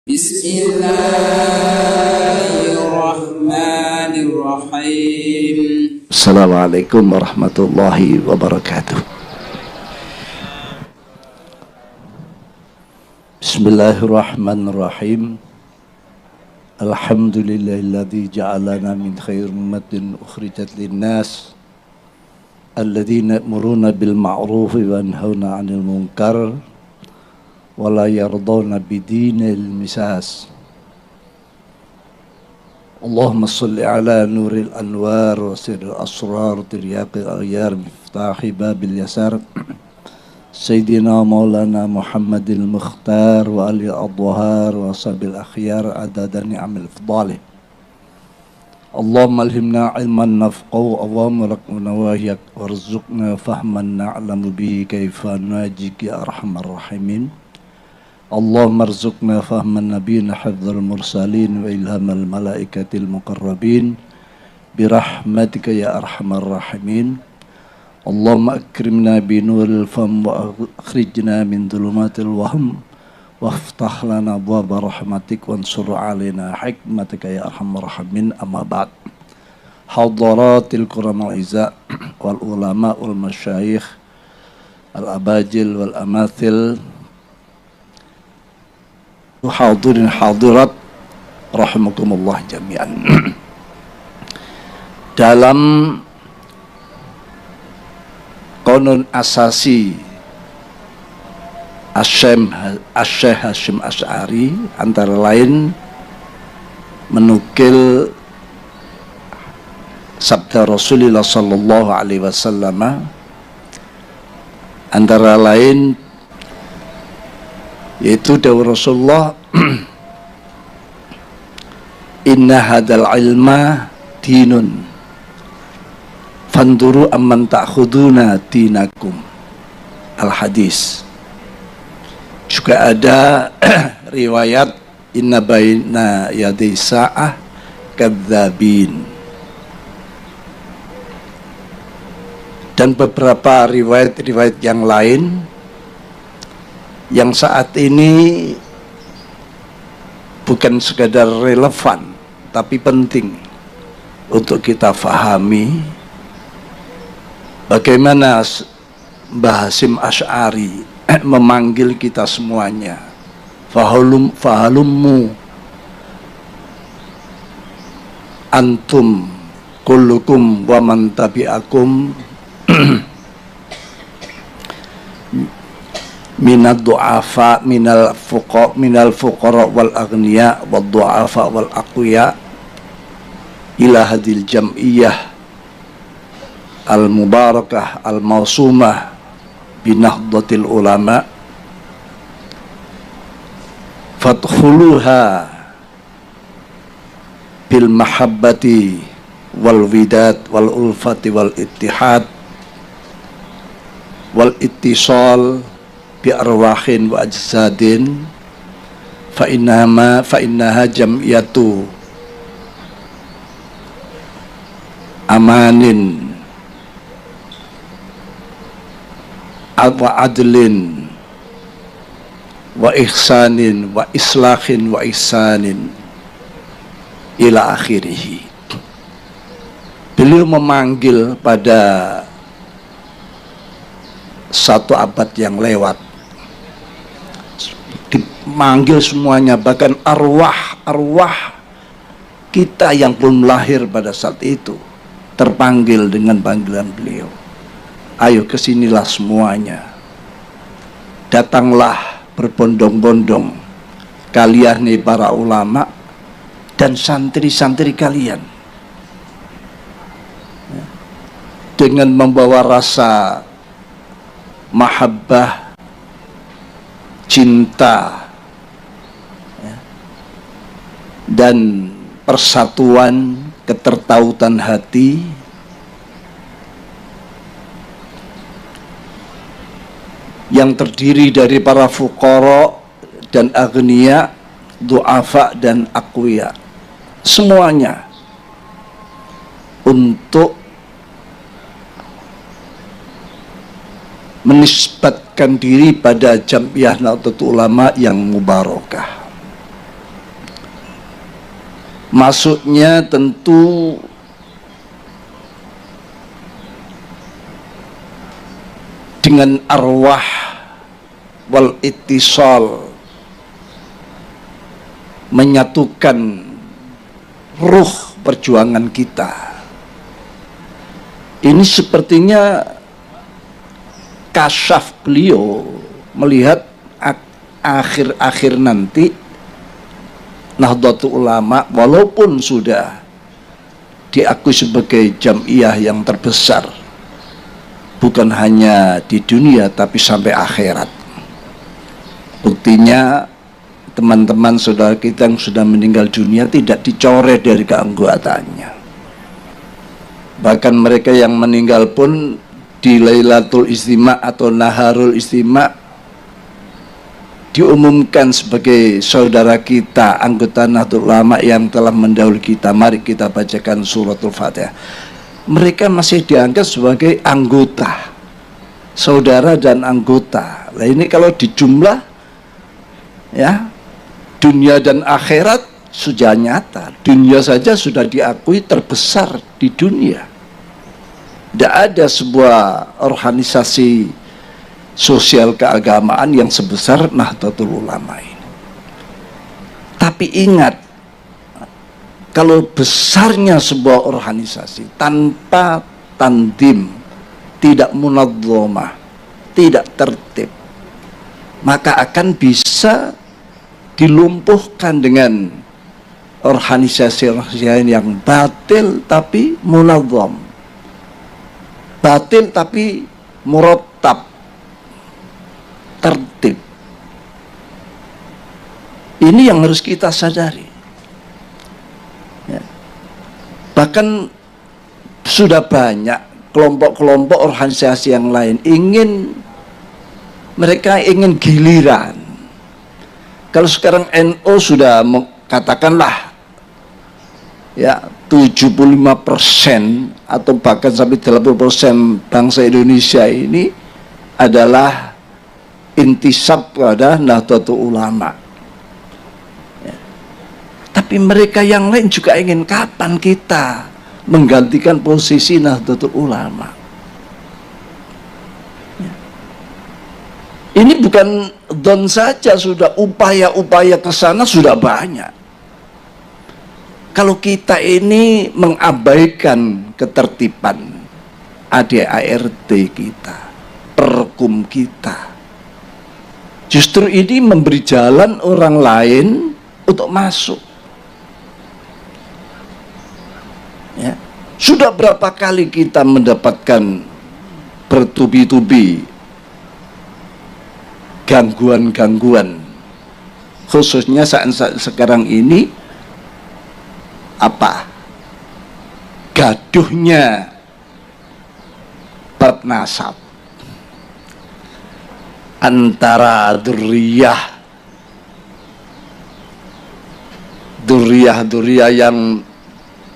Bismillahirrahmanirrahim. Assalamualaikum warahmatullahi wabarakatuh. Bismillahirrahmanirrahim. Alhamdulillahilladzi ja'alana min khairi ummatin ukhrijat linnas alladzina ya'muruna bil ma'rufi wa yanhauna 'anil munkar wa la yardawna bidinil misas. Allahumma salli ala nuril anwar wa sirril asrar tiryaqil aghyar miftahi babil yasar Sayyidina Maulana Muhammadil Mukhtar wa ali adwahar wa sabil akhyar adada ni'amil fadalih. Allahumma alhimna ilman nafqahu Allahumma rakmuna wahyak warzuqna fahman na'lamu bihi kaifa najik ya arhamar rahimin. Allahumma arzuqna fahman nabiyina hafdzal mursalin wa ilhamal malaikatil muqarrabin birahmatika ya arhamar rahimin. Allahumma akrimna binuril fam wa akhrijna min dhulumatil wahm waftah lana abwaaba rahmatik wansur alaina hikmatika ya arhamar rahimin. Amma ba'd. Hadaratil quramal izza wal ulama wal masyayikh al abajil wal amathil hadirin hadirat rahimakumullah jami'an. Dalam Qanun Asasi Asy-Syaikh Hasyim Asy'ari antara lain menukil sabda Rasulullah sallallahu alaihi wasallam, antara lain yaitu dawuh Rasulullah, inna hadal ilma dinun fanduru amman ta'khuduna dinakum. Al-hadis. Juga ada riwayat inna baina yaday sa'ah kadzabin, dan beberapa riwayat-riwayat yang lain yang saat ini bukan sekadar relevan tapi penting untuk kita fahami bagaimana Mbah Hasyim Asy'ari memanggil kita semuanya, fahalummu antum kullukum wa man tabi'akum minad du'afa minal fuqara wal aghniya wad du'afa wal aqwiya ila hadil jam'iyah al mubarakah al mausumah binahdatil ulama fadkhuluha bil mahabbati wal widad wal ulfati wal ittihad wal ittisal bi arwahin wa ajsadin fa innaha jam'iyatu amanin wa adlin wa ihsanin wa islahin wa ihsanin ila akhirih. Beliau memanggil pada satu abad yang lewat, dimanggil semuanya, bahkan arwah kita yang belum lahir pada saat itu terpanggil dengan panggilan beliau. Ayo kesinilah semuanya, datanglah berbondong-bondong kalian nih para ulama dan santri-santri kalian, dengan membawa rasa mahabbah, cinta, dan persatuan, ketertautan hati, yang terdiri dari para fuqara dan aghniya, du'afa dan aqwiya, semuanya untuk menisbatkan diri pada Jam'iyah Nahdlatul Ulama yang mubarakah. Masuknya tentu dengan arwah wal ittisal, menyatukan ruh perjuangan kita. Ini sepertinya kasyaf beliau melihat akhir-akhir nanti Nahdlatul Ulama walaupun sudah diakui sebagai jamiah yang terbesar bukan hanya di dunia tapi sampai akhirat. Buktinya teman-teman saudara kita yang sudah meninggal dunia tidak dicoret dari keanggotaannya. Bahkan mereka yang meninggal pun di Lailatul Istima atau Naharul Istima diumumkan sebagai saudara kita, anggota Nahdlatul Ulama yang telah mendahului kita. Mari kita bacakan suratul Fatihah. Mereka masih dianggap sebagai anggota, saudara dan anggota. Nah ini kalau dijumlah, ya, dunia dan akhirat sudah nyata. Dunia saja sudah diakui terbesar di dunia. Tidak ada sebuah organisasi sosial keagamaan yang sebesar Nahdlatul Ulama ini. Tapi ingat, kalau besarnya sebuah organisasi tanpa tandim, tidak munadzamah, tidak tertib, maka akan bisa dilumpuhkan dengan organisasi yang batil tapi munadzam, batil tapi murattab, tertib. Ini yang harus kita sadari, ya. Bahkan sudah banyak kelompok-kelompok organisasi yang lain mereka ingin giliran. Kalau sekarang NU sudah katakanlah ya 75% atau bahkan sampai 80% bangsa Indonesia ini adalah intisab pada Nahdlatul Ulama, ya. Tapi mereka yang lain juga ingin kapan kita menggantikan posisi Nahdlatul Ulama, ya. Ini bukan don saja, sudah upaya-upaya ke sana sudah banyak. Kalau kita ini mengabaikan ketertiban ADART kita, perkum kita, justru ini memberi jalan orang lain untuk masuk, ya. Sudah berapa kali kita mendapatkan bertubi-tubi gangguan-gangguan, khususnya saat sekarang ini gaduhnya bab nasab antara duriyah yang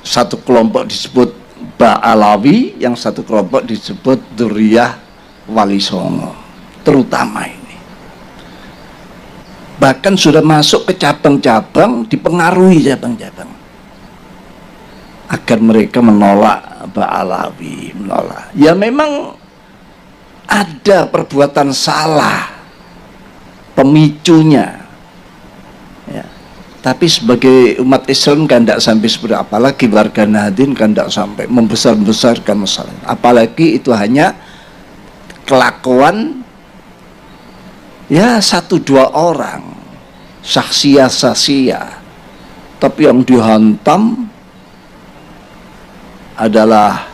satu kelompok disebut Ba'alawi, yang satu kelompok disebut duriyah Wali Songo, terutama ini. Bahkan sudah masuk ke cabang-cabang, dipengaruhi cabang-cabang agar mereka menolak Ba'alawi, menolak. Ya memang ada perbuatan salah pemicunya, ya. Tapi sebagai umat Islam kan tidak sampai seperti, apalagi warga Nahdien kan tidak sampai membesar-besarkan masalah. Apalagi itu hanya kelakuan ya 1-2 orang, saksia, tapi yang dihantam adalah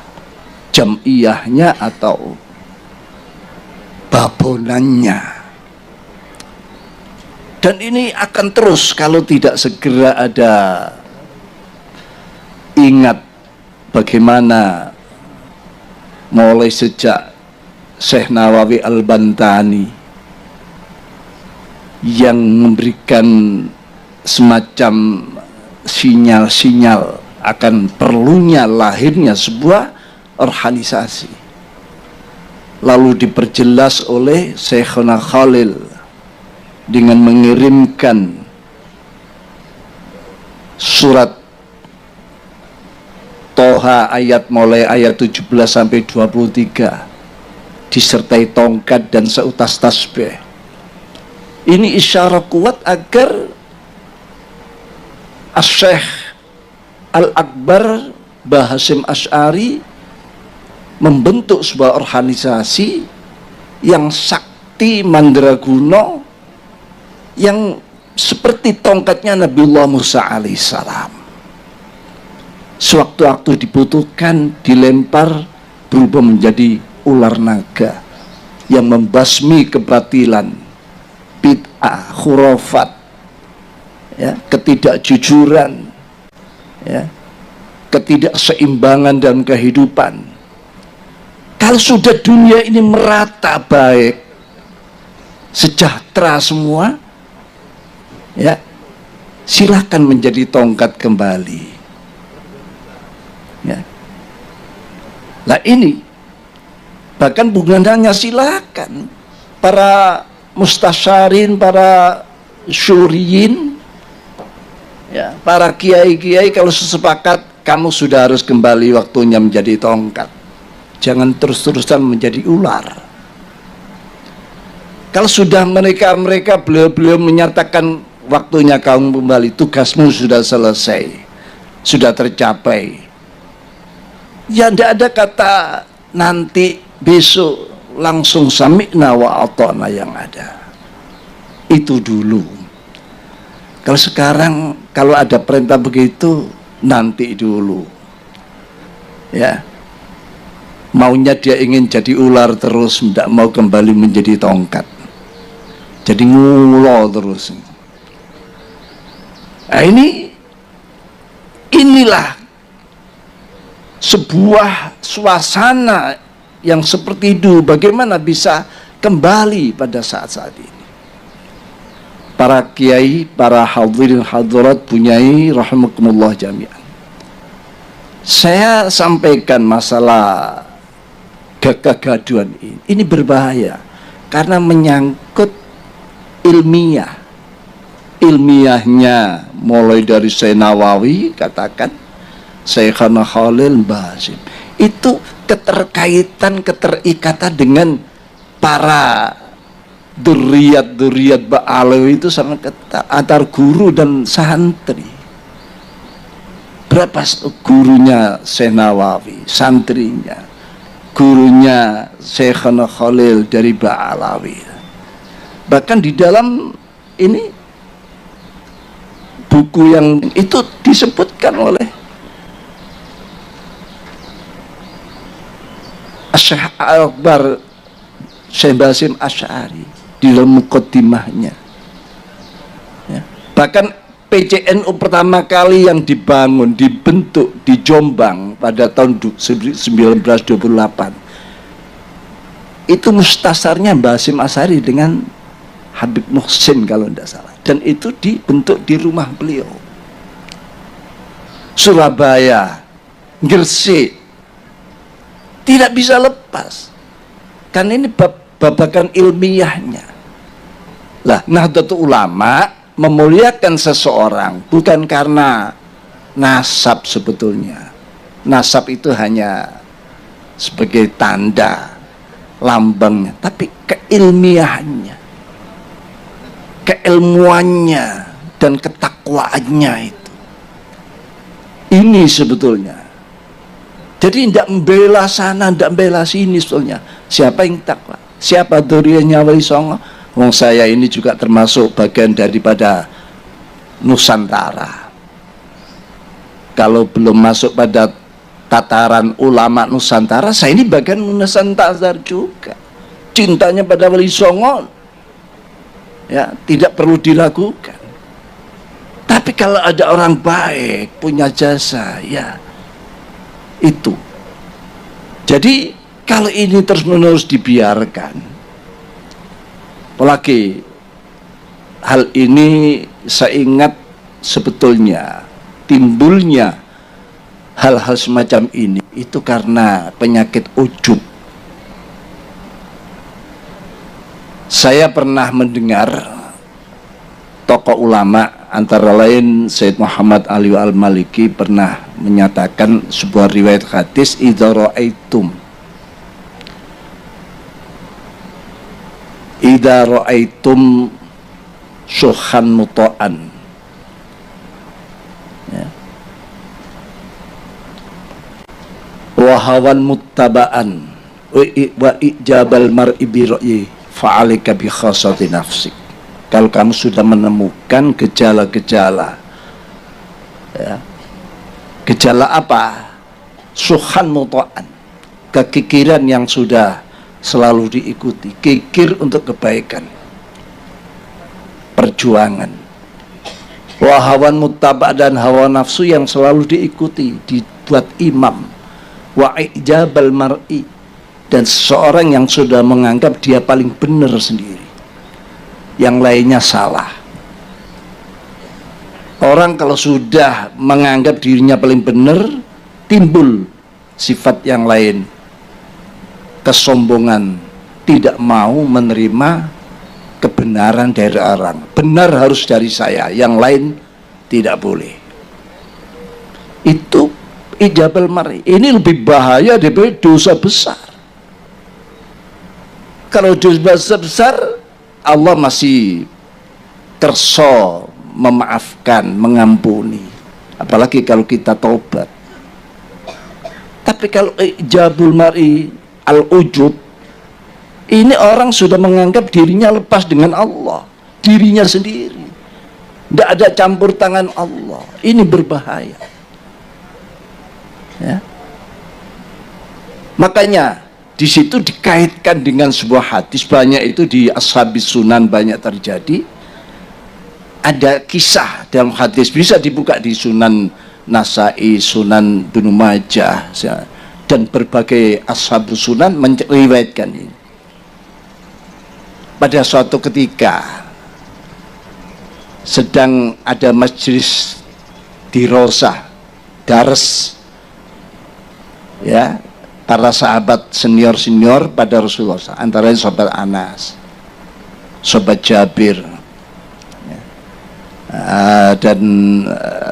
jamiyahnya atau babonannya. Dan ini akan terus kalau tidak segera ada ingat bagaimana mulai sejak Syekh Nawawi Al-Bantani yang memberikan semacam sinyal-sinyal akan perlunya lahirnya sebuah organisasi, lalu diperjelas oleh Syekhuna Khalil dengan mengirimkan surat Toha ayat mulai ayat 17 sampai 23 disertai tongkat dan seutas tasbih. Ini isyarat kuat agar Asy-Syaikh Al-Akbar Mbah Hasyim Asy'ari membentuk sebuah organisasi yang sakti mandraguna, yang seperti tongkatnya Nabiullah Musa alaihissalam. Sewaktu-waktu dibutuhkan dilempar berubah menjadi ular naga yang membasmi kebatilan, bid'ah, khurafat, ya, ketidakjujuran, ya, ketidakseimbangan dalam kehidupan. Kalau sudah dunia ini merata baik, sejahtera semua, ya, silahkan menjadi tongkat kembali. Ya. Nah ini bahkan bukan hanya silakan para mustasyarin, para syuriyin, ya, para kiai-kiai kalau sesepakat kamu sudah harus kembali waktunya menjadi tongkat, jangan terus-terusan menjadi ular. Kalau sudah mereka beliau menyatakan waktunya kamu kembali, tugasmu sudah selesai, sudah tercapai. Ya tidak ada kata nanti, besok, langsung sami'na wa ata'na yang ada. Itu dulu. Kalau sekarang kalau ada perintah begitu, nanti dulu. Ya. Maunya dia ingin jadi ular terus, tidak mau kembali menjadi tongkat. Jadi ngulo terus. Nah inilah sebuah suasana yang seperti itu. Bagaimana bisa kembali pada saat-saat ini? Para kiai, para hadirin hadirat punyai rahimakumullah jami'an. Saya sampaikan masalah gagah-gaduhan ini berbahaya karena menyangkut ilmiah. Ilmiahnya mulai dari Syekh Nawawi katakan, Syekhana Khalil Mbah Hasyim, itu keterikatan dengan para duriyat Ba'alawi itu sangat ketat antar guru dan santri. Berapa gurunya Syekh Nawawi, santrinya, gurunya Syekhana Khalil dari Ba'alawi. Bahkan di dalam ini buku yang itu disebutkan oleh Syekh Al-Akbar Syekh Hasyim Asy'ari di dalam muqaddimahnya, ya. Bahkan PCNU pertama kali yang dibentuk di Jombang pada tahun 1928 itu mustasarnya Mbah Hasyim Asy'ari dengan Habib Muhsin kalau tidak salah, dan itu dibentuk di rumah beliau. Surabaya, Gresik, tidak bisa lepas kan ini babakan ilmiahnya. Lah Nahdlatul Ulama memuliakan seseorang bukan karena nasab. Sebetulnya nasab itu hanya sebagai tanda lambangnya, tapi keilmiahannya, keilmuannya dan ketakwaannya ini sebetulnya. Jadi tidak membela sana, tidak membela sini sebetulnya. Siapa yang takwa? Siapa duriannya Wali Songo? Wong saya ini juga termasuk bagian daripada Nusantara. Kalau belum masuk pada tataran ulama Nusantara, saya ini bagian Nusantara juga. Cintanya pada Wali Songo, ya, tidak perlu diragukan. Tapi kalau ada orang baik, punya jasa, ya itu. Jadi kalau ini terus-menerus dibiarkan, apalagi hal ini saya ingat sebetulnya timbulnya hal-hal semacam ini itu karena penyakit ujub. Saya pernah mendengar tokoh ulama Antara lain Sayyid Muhammad Ali Al-Maliki pernah menyatakan sebuah riwayat hadis, idza ra'aitum syuhan muta'an, ya, wa hawan muttaba'an wa ijabal mar'i bi ra'yi fa'alika bi khasati nafsik. Kalau kamu sudah menemukan gejala-gejala, ya, gejala apa? Syuhan muta'an, kekikiran yang sudah selalu diikuti, kikir untuk kebaikan, perjuangan, wahawan muttaba, dan hawa nafsu yang selalu diikuti, dibuat imam, wa ijabal mar'i, dan seseorang yang sudah menganggap dia paling benar sendiri, yang lainnya salah. Orang kalau sudah menganggap dirinya paling benar, timbul sifat yang lain, kesombongan, tidak mau menerima kebenaran dari orang. Benar harus dari saya, yang lain tidak boleh. Itu ijabal mar'i. Ini lebih bahaya daripada dosa besar. Kalau dosa besar, Allah masih kerso memaafkan, mengampuni, apalagi kalau kita taubat. Tapi kalau ijabul mar'i, al-ujub, ini orang sudah menganggap dirinya lepas dengan Allah, dirinya sendiri, tidak ada campur tangan Allah. Ini berbahaya, ya. Makanya di situ dikaitkan dengan sebuah hadis, banyak itu di Ashabis Sunan banyak terjadi. Ada kisah dalam hadis, bisa dibuka di Sunan Nasai, Sunan Ibnu Majah, dan berbagai Ashabus Sunan meriwayatkan ini. Pada suatu ketika sedang ada majelis di Rosah Dars, ya, para sahabat senior pada Rasulullah, antara lain sahabat Anas, sahabat Jabir, ya, dan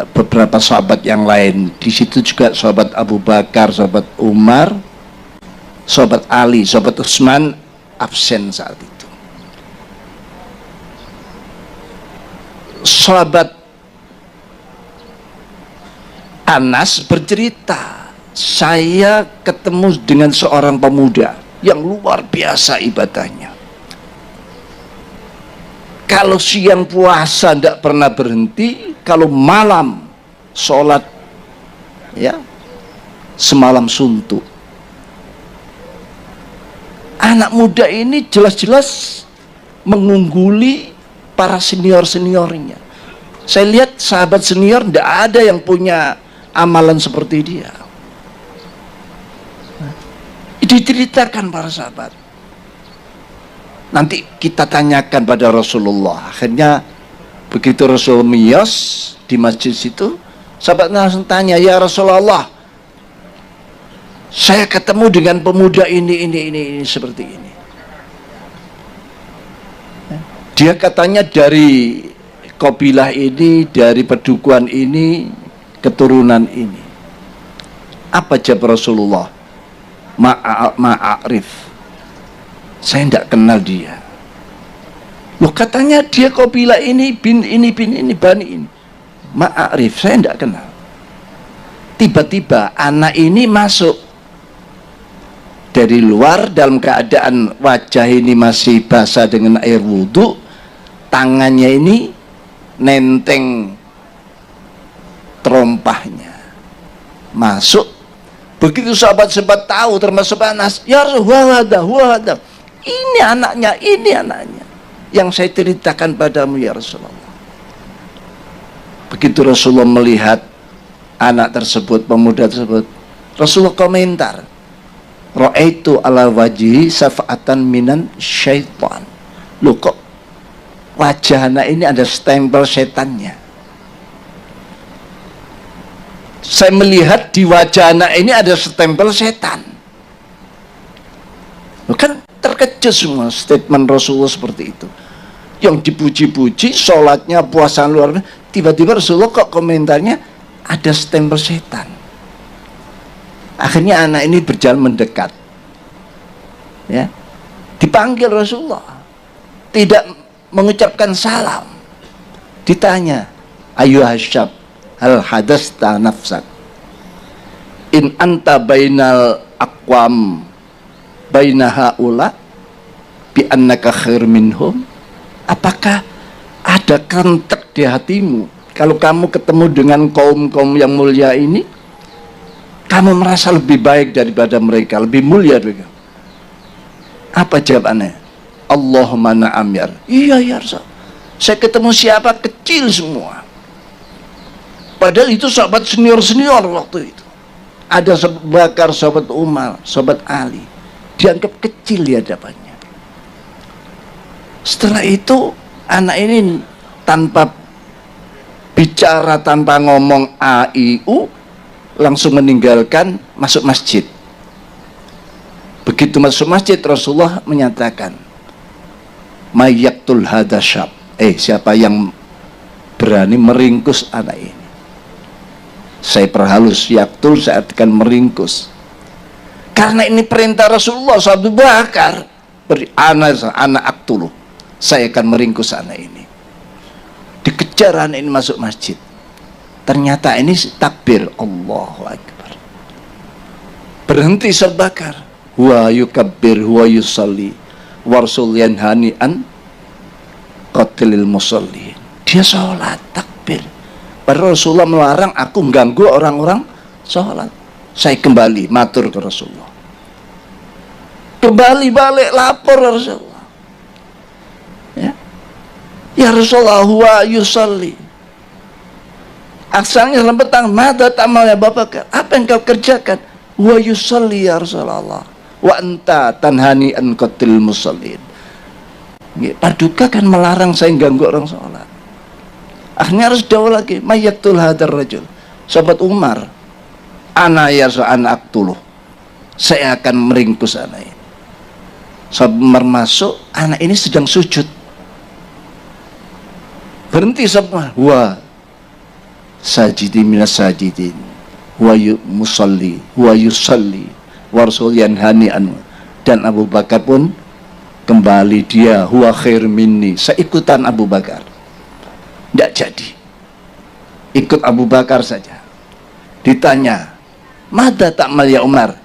beberapa sahabat yang lain. Di situ juga sahabat Abu Bakar, sahabat Umar, sahabat Ali, sahabat Utsman absen saat itu. Sahabat Anas bercerita, saya ketemu dengan seorang pemuda yang luar biasa ibadahnya. Kalau siang puasa tidak pernah berhenti, kalau malam sholat, ya, semalam suntuk. Anak muda ini jelas-jelas mengungguli para senior-seniornya. Saya lihat sahabat senior tidak ada yang punya amalan seperti dia. Diceritakan para sahabat. Nanti kita tanyakan pada Rasulullah. Akhirnya begitu Rasul miyos di masjid situ, sahabat langsung tanya, ya Rasulullah, saya ketemu dengan pemuda ini seperti ini. Dia katanya dari kabilah ini, dari pedukuhan ini, keturunan ini. Apa jawab Rasulullah? Ma'arif, saya tidak kenal dia. Loh, katanya dia kabilah ini, bin ini, bani ini. Ma'arif, saya tidak kenal. Tiba-tiba anak ini masuk dari luar dalam keadaan wajah ini masih basah dengan air wudhu, tangannya ini nenteng terompahnya. Masuk. Begitu sahabat-sahabat tahu, termasuk Anas, ya Rasulullah, ini anaknya yang saya ceritakan padamu ya Rasulullah. Begitu Rasulullah melihat anak tersebut, pemuda tersebut, Rasulullah komentar, ra'aitu ala wajhi safa'atan minan syaitan. Loh, kok wajah anak ini ada stempel setannya? Saya melihat di wajah anak ini ada stempel setan. Kan terkejut semua statement Rasulullah seperti itu. Yang dipuji-puji, sholatnya, puasa luar biasa, tiba-tiba Rasulullah kok komentarnya ada stempel setan. Akhirnya anak ini berjalan mendekat, ya, dipanggil Rasulullah, tidak mengucapkan salam. Ditanya, ayu hasyab, hal hadasta nafsak, in anta bainal aqwam bainaha ula bi annaka khair minhum. Apakah ada kentek di hatimu kalau kamu ketemu dengan kaum-kaum yang mulia ini, kamu merasa lebih baik daripada mereka, lebih mulia mereka? Apa jawabannya? Allahumma na'am ya. Iya ya Rasul, saya ketemu siapa kecil semua, padahal itu sahabat senior waktu itu. Ada sahabat Bakar, sahabat Umar, sahabat Ali, dianggap kecil di hadapannya. Setelah itu anak ini tanpa bicara, tanpa ngomong a i u, langsung meninggalkan, masuk masjid. Begitu masuk masjid, Rasulullah menyatakan, mayyaktul hadasyab, siapa yang berani meringkus anak ini, saya perhalus, yaktul, saya akan meringkus. Karena ini perintah Rasulullah. Abu Bakar beri anak aktuluh, saya akan meringkus anak ini. Dikejar anak ini masuk masjid. Ternyata ini takbir, Allahu Akbar. Berhenti Abu Bakar, huwa yukabbir huwa yusalli warsul yanhani an qatlil musallin. Dia sholat takbir, padahal Rasulullah melarang aku mengganggu orang-orang sholat. Saya kembali matur ke Rasulullah, kembali balik lapor Rasulullah, ya Rasulullah, huwa yusalli. Asalnya dalam petang, mada tamal ya Bapak, apa yang kau kerjakan? Huwa yusalli ya Rasulullah, wa anta tanhani an qatlil musallin. Paduka kan melarang saya ganggu orang sholat. Akhirnya harus jauh lagi, mayyatul hadar rajul, sahabat Umar, ana ya anak aktuluh, saya akan meringkus anak ini. Sahabat Umar masuk, anak ini sedang sujud. Berhenti sahabat, wa sajidi minas sajidin, wa musalli, wa yusalli, warsul yanhani anu. Dan Abu Bakar pun kembali, dia huwa khair minni, saya ikutan Abu Bakar. Tidak jadi, ikut Abu Bakar saja. Ditanya, mada ta'mal ya Umar?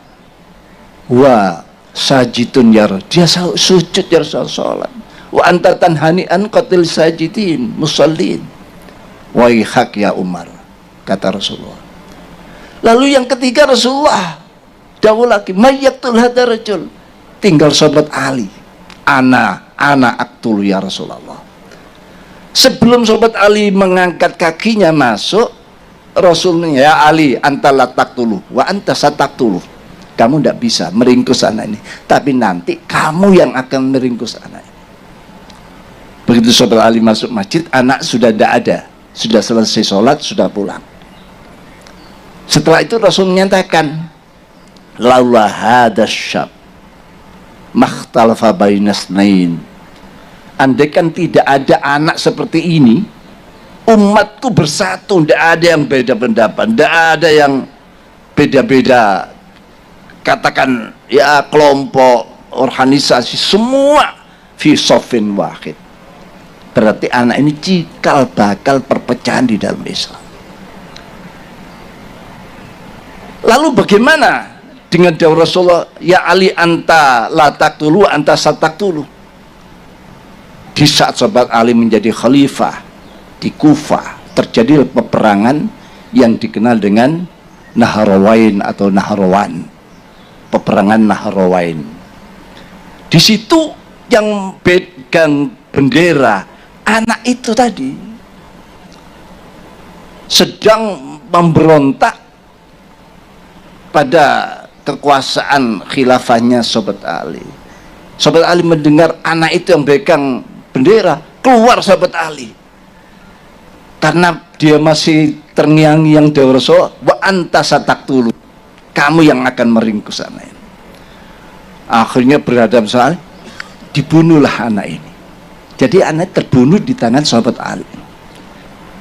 Wa sajidun ya, dia sujud ya sholat. Wa anta tanhani'an qatil sajidin musallin. Waihak ya Umar, kata Rasulullah. Lalu yang ketiga Rasulullah dawuh lagi, mayyaktul hadar rajul, tinggal sahabat Ali, ana aktul ya Rasulullah. Sebelum sahabat Ali mengangkat kakinya masuk, Rasulnya, ya Ali, anta la taqtulu wa anta sataqtulu. Kamu tidak bisa meringkus anak ini, tapi nanti kamu yang akan meringkus anak ini. Begitu sahabat Ali masuk masjid, anak sudah tidak ada, sudah selesai sholat, sudah pulang. Setelah itu Rasul menyatakan, laula hadasyab makhtalafa bainasnain. Andaikan tidak ada anak seperti ini, umatku bersatu, tidak ada yang beda pendapat, tidak ada yang beda-beda, katakan ya kelompok, organisasi, semua fi sofin wahid. Berarti anak ini cikal bakal perpecahan di dalam Islam. Lalu bagaimana dengan dawuh Rasulullah, ya Ali anta la taqtulu anta sataqtulu? Di saat sahabat Ali menjadi khalifah di Kufah, terjadi peperangan yang dikenal dengan Nahrawain atau Nahrawan, peperangan Nahrawain. Di situ yang pegang bendera anak itu tadi sedang memberontak pada kekuasaan khilafahnya sahabat Ali. Sahabat Ali mendengar anak itu yang pegang bendera, keluar sahabat Ali, karena dia masih terngiang-ngiang dawuh Rasul, wa anta sataqtulu, kamu yang akan meringkus anak ini. Akhirnya berhadap soal, dibunuhlah anak ini. Jadi anak terbunuh di tangan sahabat Ali.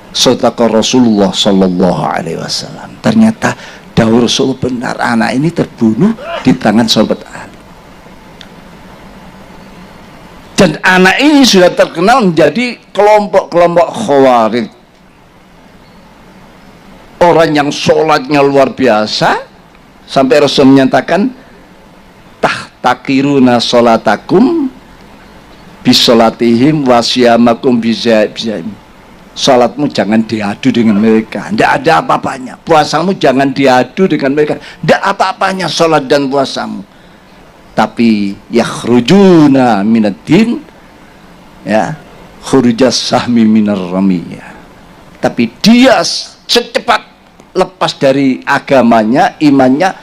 Sadaqa Rasulullah sallallahu alaihi wasallam. Ternyata dawuh Rasul benar, anak ini terbunuh di tangan sahabat Ali. Dan anak ini sudah terkenal menjadi kelompok-kelompok Khawarij. Orang yang sholatnya luar biasa, sampai Rasul menyatakan tahtakiruna sholatakum bisolatihim wasyamakum bizaim. Salatmu jangan diadu dengan mereka, tidak ada apa-apanya. Puasamu jangan diadu dengan mereka, tidak apa-apanya salat dan puasamu. Tapi yakhrujuna minaddin, ya, khurujas sahmi minar ramiyah. Tapi dia secepat lepas dari agamanya, imannya,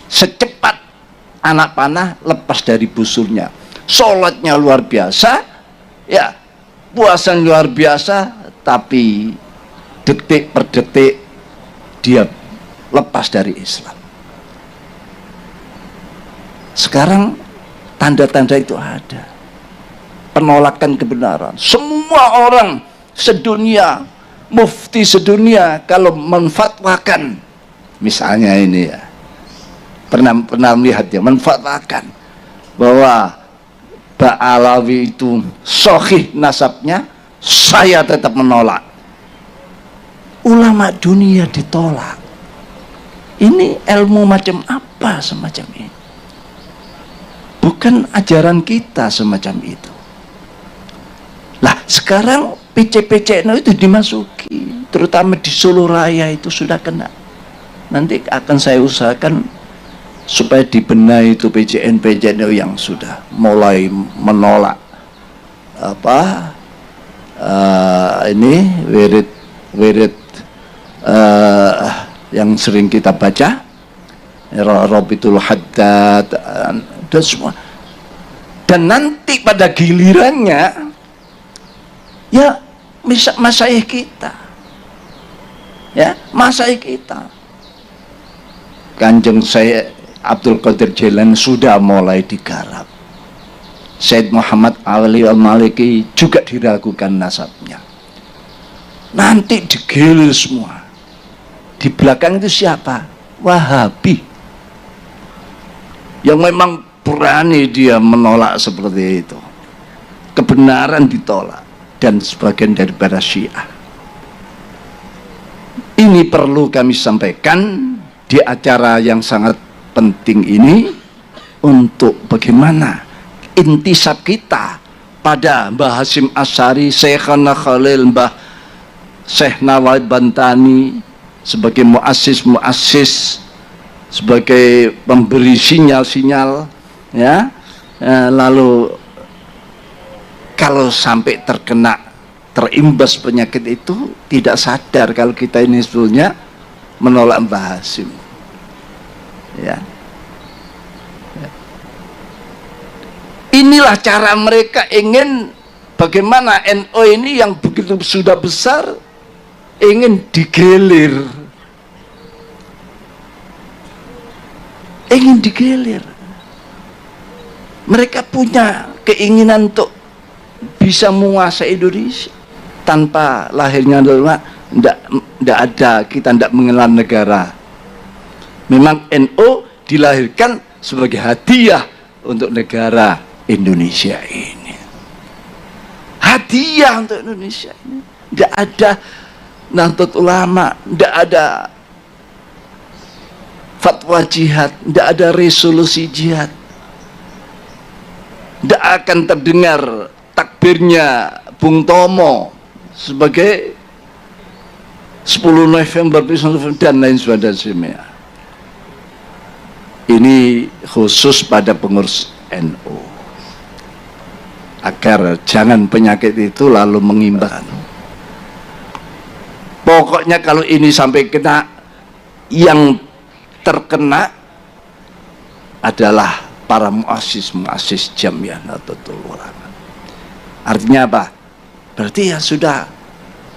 secepat anak panah lepas dari busurnya. Salatnya luar biasa, ya, puasa luar biasa, tapi detik per detik dia lepas dari Islam. Sekarang tanda-tanda itu ada, penolakan kebenaran. Semua orang sedunia, mufti sedunia kalau menfatwakan, misalnya ini ya, pernah melihat ya, menfatwakan bahwa Ba'alawi itu sahih nasabnya, saya tetap menolak. Ulama dunia ditolak. Ini ilmu macam apa semacam ini? Bukan ajaran kita semacam itu. Lah sekarang PC-PC itu dimasuki, terutama di Solo Raya itu sudah kena. Nanti akan saya usahakan supaya dibenahi itu PCN yang sudah mulai menolak apa ini wirid yang sering kita baca, Rabitul Haddad dan semua. Dan nanti pada gilirannya ya masyayikh kita, ya masyayikh kita, Kanjeng saya Abdul Qadir Jailani sudah mulai digarap. Said Muhammad Ali Al-Maliki juga diragukan nasabnya. Nanti digilir semua. Di belakang itu siapa? Wahabi. Yang memang berani dia menolak seperti itu. Kebenaran ditolak. Dan sebagian daripada Syiah. Ini perlu kami sampaikan di acara yang sangat penting ini, untuk bagaimana intisab kita pada Mbah Hasyim Asy'ari, Syekhana Khalil, Mbah Syekh Nawai Bantani sebagai muassis, sebagai pemberi sinyal-sinyal, ya. Lalu kalau sampai terimbas penyakit itu, tidak sadar kalau kita ini sebetulnya menolak Mbah Hasyim. Ya. Inilah cara mereka ingin bagaimana NU ini yang begitu sudah besar ingin digelir, ingin digelir. Mereka punya keinginan untuk bisa menguasai Indonesia. Tanpa lahirnya ulama tidak ada, kita tidak mengenal negara. Memang NU dilahirkan sebagai hadiah untuk negara Indonesia ini. Hadiah untuk Indonesia ini. Tidak ada Nahdlatul Ulama, tidak ada fatwa jihad, tidak ada resolusi jihad. Tidak akan terdengar takbirnya Bung Tomo sebagai 10 November dan lain sebagainya. Ini khusus pada pengurus NU, agar jangan penyakit itu lalu mengimbas. Pokoknya kalau ini sampai kena, yang terkena adalah para muassis Jam'iyah Nahdlatul Ulama. Artinya apa? Berarti ya sudah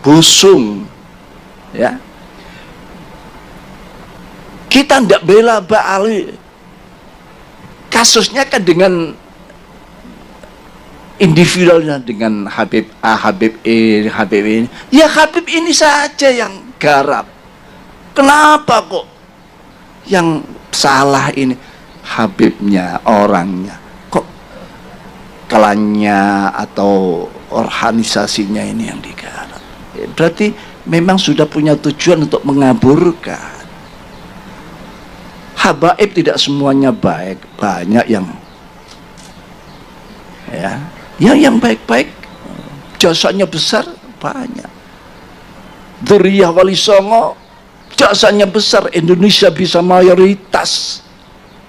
busung, ya. Kita tidak bela Ba'ali. Kasusnya kan dengan individualnya dengan Habib A, Habib E, Habib ini. Ya Habib ini saja yang garap. Kenapa kok yang salah ini Habibnya, orangnya? Kok klannya atau organisasinya ini yang digarap? Berarti memang sudah punya tujuan untuk mengaburkan. Habaib tidak semuanya baik, banyak yang yang baik-baik, jasanya besar, banyak. Dzurriyyah Wali Songo jasanya besar. Indonesia bisa mayoritas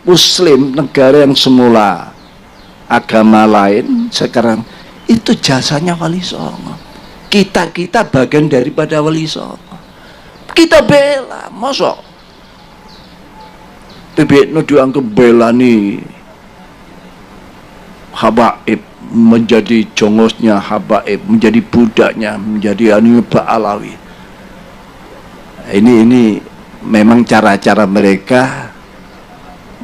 Muslim, negara yang semula agama lain sekarang itu jasanya Wali Songo. Kita bagian daripada Wali Songo. Kita bela, masa PBNU dianggap bela nih habaib, menjadi jongosnya habaib, menjadi budaknya, menjadi Pak Alawi. Ini memang cara-cara mereka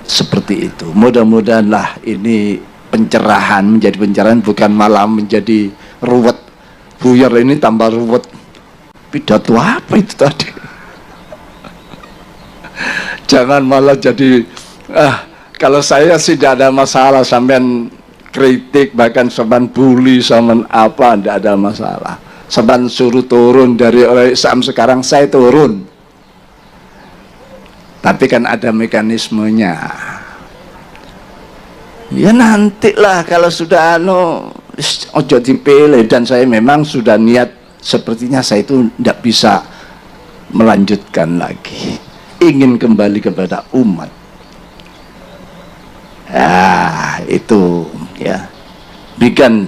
seperti itu. Mudah-mudahanlah ini pencerahan, menjadi pencerahan, bukan malah menjadi ruwet. Buyar ini tambah ruwet. Pidato apa itu tadi? Jangan malah jadi kalau saya sih tidak ada masalah sampean kritik, bahkan sampean bully, sampean apa, tidak ada masalah. Sampean suruh turun dari oleh Islam, sekarang saya turun. Tapi kan ada mekanismenya. Ya nantilah kalau sudah ojo dipilih, dan saya memang sudah niat sepertinya saya itu tidak bisa melanjutkan lagi. Ingin kembali kepada umat. Itu ya. Demikian,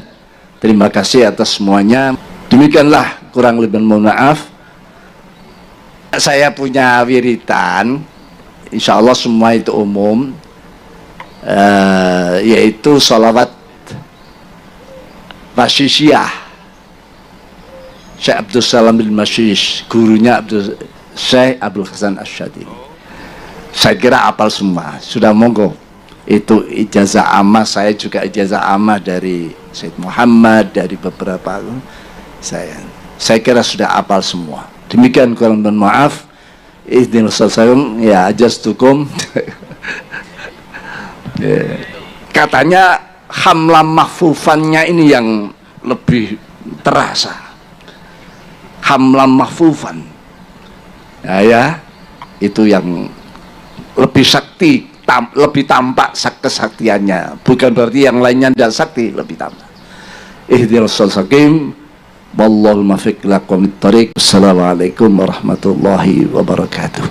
terima kasih atas semuanya. Demikianlah, kurang lebih mohon maaf. Saya punya wiritan, insya Allah semua itu umum, yaitu sholawat Masyishiyah Syekh Abdul Salam bin Masyish, gurunya Syekh Abdul Hasan Asyadili. Saya kira apal semua, sudah monggo. Itu ijazah amah, saya juga ijazah amah dari Syed Muhammad, dari beberapa saya kira sudah apal semua. Demikian, kurang dan maaf. Ihdinal siratal ya ajastukum. Katanya hamlam mahfufannya ini yang lebih terasa. Hamlam mahfufan. Ya, itu yang lebih sakti, lebih tampak kesaktiannya. Bukan berarti yang lainnya tidak sakti, lebih tampak. Ihdinas siratal mustaqim. Wallahul muwaffiq ila aqwamit thoriq. Assalamualaikum warahmatullahi wabarakatuh.